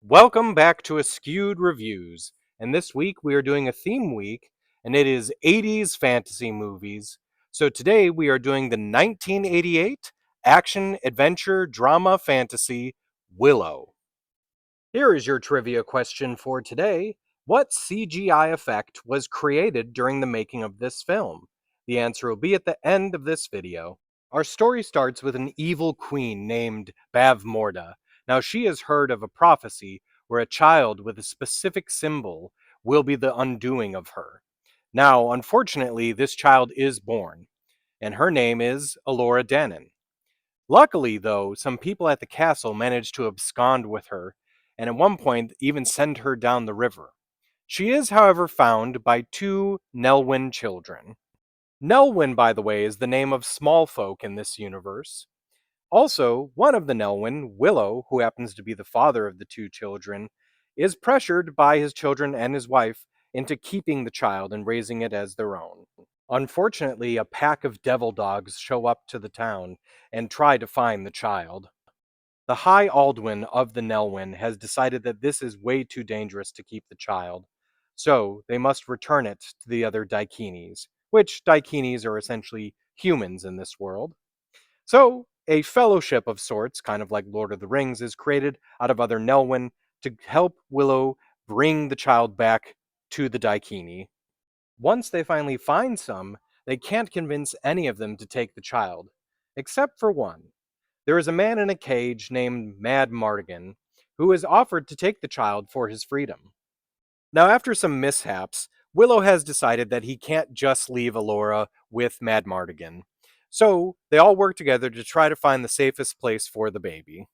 Welcome back to Askewed Reviews, and this week we are doing a theme week, and it is 80s fantasy movies. So today we are doing the 1988 action adventure drama fantasy Willow. Here is your trivia question for today. What CGI effect was created during the making of this film? The answer will be at the end of this video. Our story starts with an evil queen named Bavmorda. Now, she has heard of a prophecy where a child with a specific symbol will be the undoing of her. Now, unfortunately, this child is born, and her name is Alora Dannon. Luckily, though, some people at the castle managed to abscond with her, and at one point even send her down the river. She is, however, found by two Nelwyn children. Nelwyn, by the way, is the name of small folk in this universe. Also, one of the Nelwyn, Willow, who happens to be the father of the two children, is pressured by his children and his wife into keeping the child and raising it as their own. Unfortunately, a pack of devil dogs show up to the town and try to find the child. The High Aldwin of the Nelwyn has decided that this is way too dangerous to keep the child, so they must return it to the other Daikinis, which Daikinis are essentially humans in this world. So, a fellowship of sorts, kind of like Lord of the Rings, is created out of other Nelwyn to help Willow bring the child back to the Daikini. Once they finally find some, they can't convince any of them to take the child, except for one. There is a man in a cage named Mad Mardigan who is offered to take the child for his freedom. Now, after some mishaps, Willow has decided that he can't just leave Alora with Mad Mardigan. So, they all work together to try to find the safest place for the baby.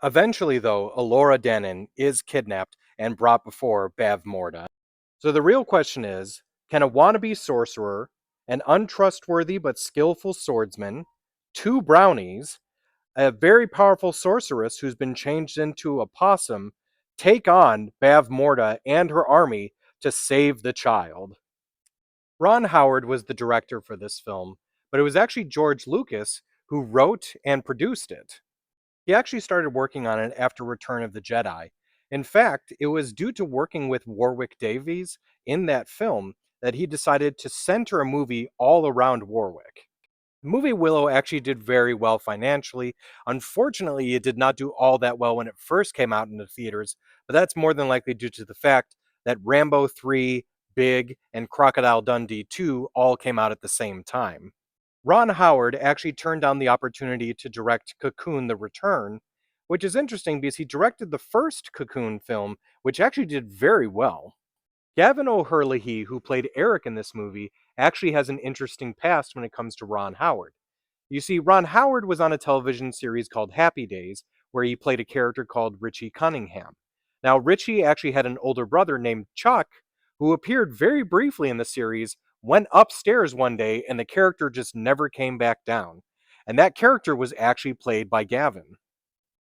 Eventually, though, Alora Dannon is kidnapped and brought before Bavmorda. So the real question is, can a wannabe sorcerer, an untrustworthy but skillful swordsman, two brownies, a very powerful sorceress who's been changed into a possum, take on Bavmorda and her army to save the child? Ron Howard was the director for this film, but it was actually George Lucas who wrote and produced it. He actually started working on it after Return of the Jedi. In fact, it was due to working with Warwick Davies in that film that he decided to center a movie all around Warwick. The movie Willow actually did very well financially. Unfortunately, it did not do all that well when it first came out in the theaters, but that's more than likely due to the fact that Rambo 3, Big, and Crocodile Dundee 2 all came out at the same time. Ron Howard actually turned down the opportunity to direct Cocoon the Return, which is interesting because he directed the first Cocoon film, which actually did very well. Gavin O'Herlihy, who played Eric in this movie, actually has an interesting past when it comes to Ron Howard. You see, Ron Howard was on a television series called Happy Days, where he played a character called Richie Cunningham. Now, Richie actually had an older brother named Chuck, who appeared very briefly in the series, went upstairs one day, and the character just never came back down. And that character was actually played by Gavin.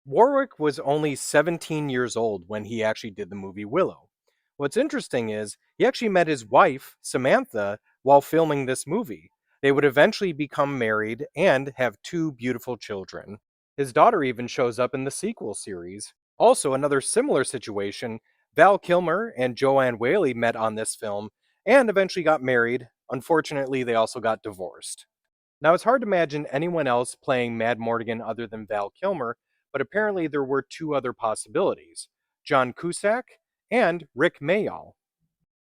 Warwick was only 17 years old when he actually did the movie Willow. What's interesting is he actually met his wife, Samantha, while filming this movie. They would eventually become married and have two beautiful children. His daughter even shows up in the sequel series. Also, another similar situation, Val Kilmer and Joanne Whaley met on this film and eventually got married. Unfortunately, they also got divorced. Now, it's hard to imagine anyone else playing Mad Morgan other than Val Kilmer, but apparently there were two other possibilities, John Cusack and Rick Mayall.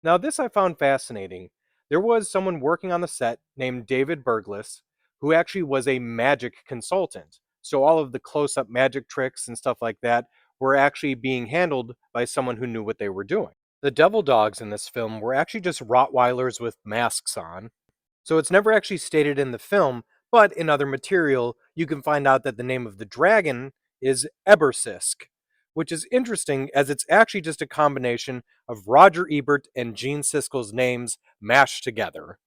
Now, this I found fascinating. There was someone working on the set named David Burgess, who actually was a magic consultant. So all of the close-up magic tricks and stuff like that were actually being handled by someone who knew what they were doing. The devil dogs in this film were actually just Rottweilers with masks on. So it's never actually stated in the film, but in other material, you can find out that the name of the dragon is Ebersisk, which is interesting as it's actually just a combination of Roger Ebert and Gene Siskel's names mashed together.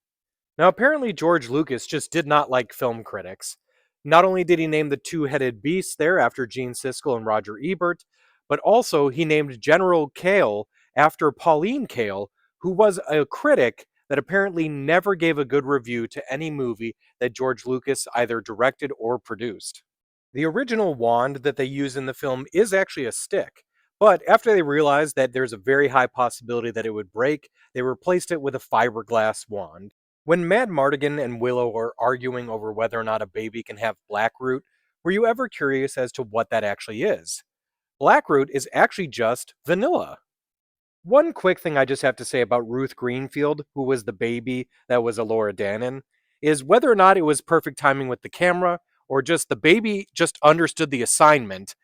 Now, apparently, George Lucas just did not like film critics. Not only did he name the two-headed beast there after Gene Siskel and Roger Ebert, but also he named General Kale after Pauline Kael, who was a critic that apparently never gave a good review to any movie that George Lucas either directed or produced. The original wand that they use in the film is actually a stick, But after they realized that there's a very high possibility that it would break, they replaced it with a fiberglass wand. When Mad Mardigan and Willow are arguing over whether or not a baby can have blackroot, were you ever curious as to what that actually is? Blackroot is actually just vanilla. One quick thing I just have to say about Ruth Greenfield, who was the baby that was Elora Danan, is whether or not it was perfect timing with the camera or just the baby just understood the assignment.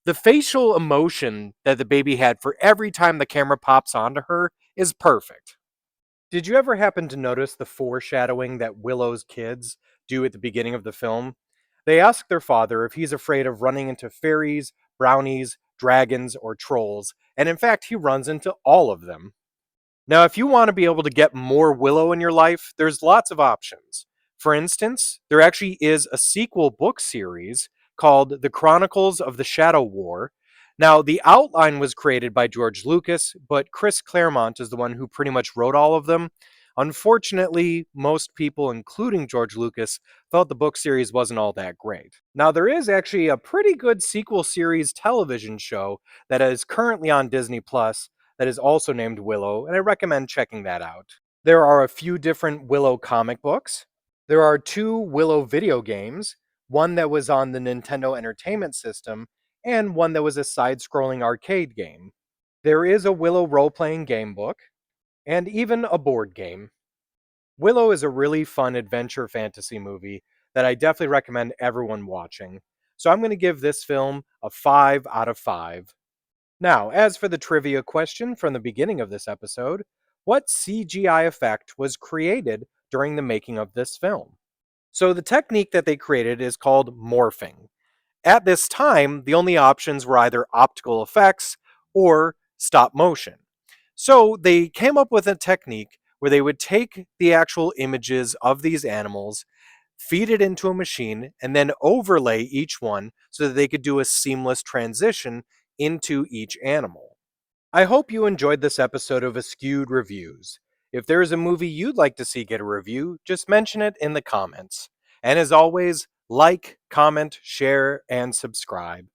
The facial emotion that the baby had for every time the camera pops onto her is perfect. Did you ever happen to notice the foreshadowing that Willow's kids do at the beginning of the film? They ask their father if he's afraid of running into fairies, brownies, dragons, or trolls, and in fact, he runs into all of them. Now, if you want to be able to get more Willow in your life, there's lots of options. For instance, there actually is a sequel book series called The Chronicles of the Shadow War. Now, the outline was created by George Lucas, but Chris Claremont is the one who pretty much wrote all of them. Unfortunately, most people, including George Lucas, thought the book series wasn't all that great. Now, there is actually a pretty good sequel series television show that is currently on Disney Plus that is also named Willow, and I recommend checking that out. There are a few different Willow comic books. There are two Willow video games, one that was on the Nintendo Entertainment System, and one that was a side scrolling arcade game. There is a Willow role playing game book, and even a board game. Willow is a really fun adventure fantasy movie that I definitely recommend everyone watching. So I'm going to give this film a 5 out of 5. Now, as for the trivia question from the beginning of this episode, what CGI effect was created during the making of this film? So, the technique that they created is called morphing. At this time, the only options were either optical effects or stop motion. So, they came up with a technique where they would take the actual images of these animals, feed it into a machine, and then overlay each one so that they could do a seamless transition into each animal. I hope you enjoyed this episode of Askewed Reviews. If there is a movie you'd like to see get a review, just mention it in the comments. And as always, like, comment, share, and subscribe.